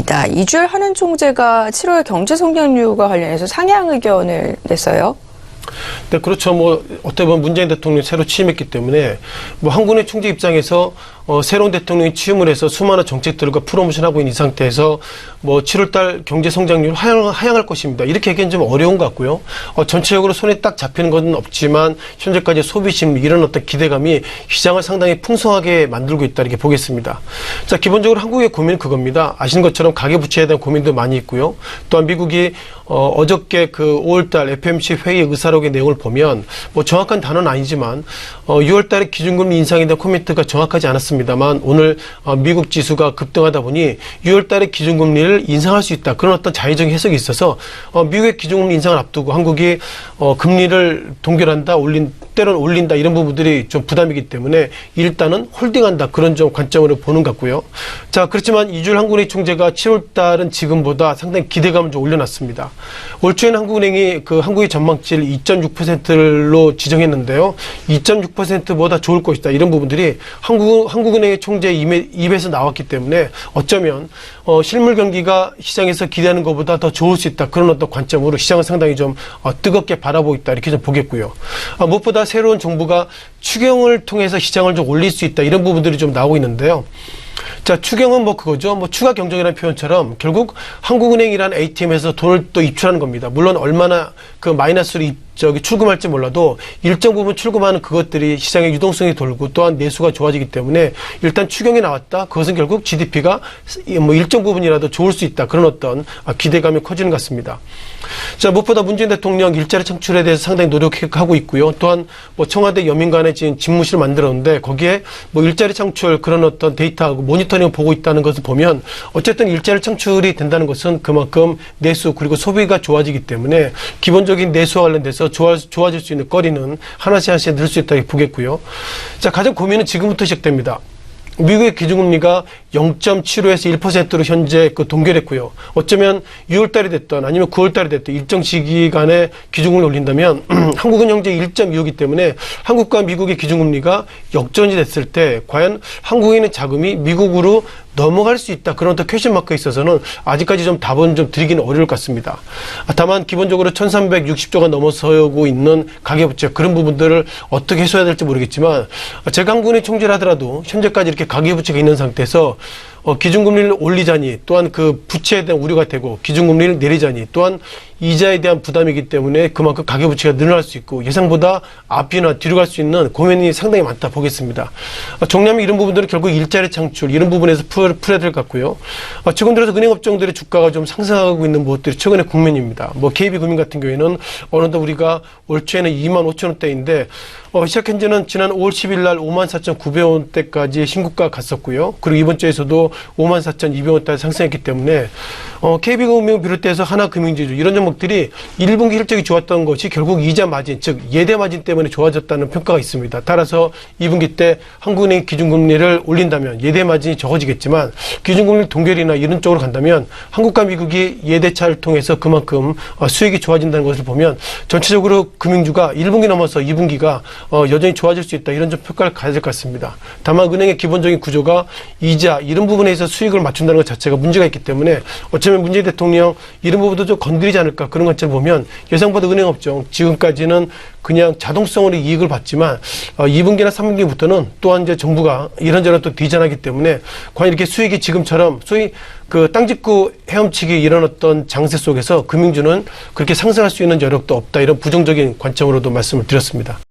있습니다. 이주열 한은 총재가 7월 경제 성장률과 관련해서 상향 의견을 냈어요. 네, 그렇죠. 어떻게 보면 문재인 대통령이 새로 취임했기 때문에 한국은행 총재 입장에서 새로운 대통령이 취임을 해서 수많은 정책들과 프로모션하고 있는 이 상태에서 7월달 경제 성장률 하향할 것입니다. 이렇게 얘기는 좀 어려운 것 같고요. 전체적으로 손에 딱 잡히는 건 없지만 현재까지 소비심 이런 어떤 기대감이 시장을 상당히 풍성하게 만들고 있다 이렇게 보겠습니다. 자, 기본적으로 한국의 고민은 그겁니다. 아시는 것처럼 가계부채에 대한 고민도 많이 있고요. 또한 미국이 어저께 그 5월달 FOMC 회의 의사록의 내용을 보면 정확한 단어는 아니지만 6월달에 기준금리 인상에 대한 코멘트가 정확하지 않았습니다만 오늘 미국 지수가 급등하다 보니 6월달에 기준금리를 인상할 수 있다 그런 어떤 자의적인 해석이 있어서 미국의 기준금리 인상을 앞두고 한국이 금리를 동결한다 때로는 올린다 이런 부분들이 좀 부담이기 때문에 일단은 홀딩한다 그런 좀 관점으로 보는 것 같고요. 자, 그렇지만 이주열 한국은행 총재가 7월달은 지금보다 상당히 기대감을 좀 올려놨습니다. 올 초에는 한국은행이 그 한국의 전망치를 2.6%로 지정했는데요. 2.6%보다 좋을 것이다. 이런 부분들이 한국은행의 총재 입에서 나왔기 때문에 어쩌면 실물 경기가 시장에서 기대하는 것보다 더 좋을 수 있다. 그런 어떤 관점으로 시장은 상당히 좀 뜨겁게 바라보고 있다. 이렇게 좀 보겠고요. 무엇보다 새로운 정부가 추경을 통해서 시장을 좀 올릴 수 있다. 이런 부분들이 좀 나오고 있는데요. 자, 추경은 그거죠. 추가 경정이라는 표현처럼 결국 한국은행이라는 ATM에서 돈을 또 입출하는 겁니다. 물론 얼마나 그 마이너스로 출금할지 몰라도 일정 부분 출금하는 그것들이 시장의 유동성이 돌고 또한 내수가 좋아지기 때문에 일단 추경이 나왔다. 그것은 결국 GDP가 일정 부분이라도 좋을 수 있다. 그런 어떤 기대감이 커지는 것 같습니다. 자, 무엇보다 문재인 대통령 일자리 창출에 대해서 상당히 노력하고 있고요. 또한 청와대 여민간에 지금 집무실을 만들었는데 거기에 일자리 창출 그런 어떤 데이터하고 모니터링을 보고 있다는 것을 보면 어쨌든 일자리 창출이 된다는 것은 그만큼 내수 그리고 소비가 좋아지기 때문에 기본적인 내수와 관련돼서 좋아질 수 있는 거리는 하나씩 늘 수 있다고 보겠고요. 자, 가장 고민은 지금부터 시작됩니다. 미국의 기준금리가 0.75에서 1%로 현재 동결했고요. 어쩌면 6월달이 됐던 아니면 9월달이 됐던 일정 시기간에 기준금리를 올린다면 한국은 현재 1.25이기 때문에 한국과 미국의 기준금리가 역전이 됐을 때 과연 한국에 있는 자금이 미국으로 넘어갈 수 있다. 그런 어떤 퀘션 마크에 있어서는 아직까지 좀 답은 좀 드리기는 어려울 것 같습니다. 다만 기본적으로 1360조가 넘어서고 있는 가계부채 그런 부분들을 어떻게 해소해야 될지 모르겠지만 제가 한국은행 총재를 하더라도 현재까지 이렇게 가계부채가 있는 상태에서 기준금리를 올리자니 또한 그 부채에 대한 우려가 되고 기준금리를 내리자니 또한 이자에 대한 부담이기 때문에 그만큼 가계부채가 늘어날 수 있고 예상보다 앞이나 뒤로 갈 수 있는 고민이 상당히 많다 보겠습니다. 정리하면 이런 부분들은 결국 일자리 창출 이런 부분에서 풀어야 될 것 같고요. 최근 들어서 은행업종들의 주가가 좀 상승하고 있는 것들이 최근의 국면입니다. KB금융 같은 경우에는 어느덧 우리가 올 초에는 25,000원대인데 시작한 지는 지난 5월 10일 날 54,900원대까지 신고가 갔었고요. 그리고 이번 주에서도 54,200원대까지 상승했기 때문에 KB금융 비롯해서 하나금융지주 이런 종목들이 1분기 실적이 좋았던 것이 결국 이자 마진 즉 예대 마진 때문에 좋아졌다는 평가가 있습니다. 따라서 2분기 때 한국은행이 기준금리를 올린다면 예대 마진이 적어지겠지만 기준금리 동결이나 이런 쪽으로 간다면 한국과 미국이 예대차를 통해서 그만큼 수익이 좋아진다는 것을 보면 전체적으로 금융주가 1분기 넘어서 2분기가 여전히 좋아질 수 있다. 이런 좀 평가를 가져야 될 것 같습니다. 다만 은행의 기본적인 구조가 이자 이런 부분에서 수익을 맞춘다는 것 자체가 문제가 있기 때문에 어쩌면 문재인 대통령 이런 부분도 좀 건드리지 않을까 그런 관점을 보면 예상보다 은행업종 지금까지는 그냥 자동성으로 이익을 받지만 2분기나 3분기부터는 또한 이제 정부가 이런저런 또 디자인하기 때문에 과연 이렇게 수익이 지금처럼 소위 그 땅짓고 헤엄치기 이런 어떤 장세 속에서 금융주는 그렇게 상승할 수 있는 여력도 없다. 이런 부정적인 관점으로도 말씀을 드렸습니다.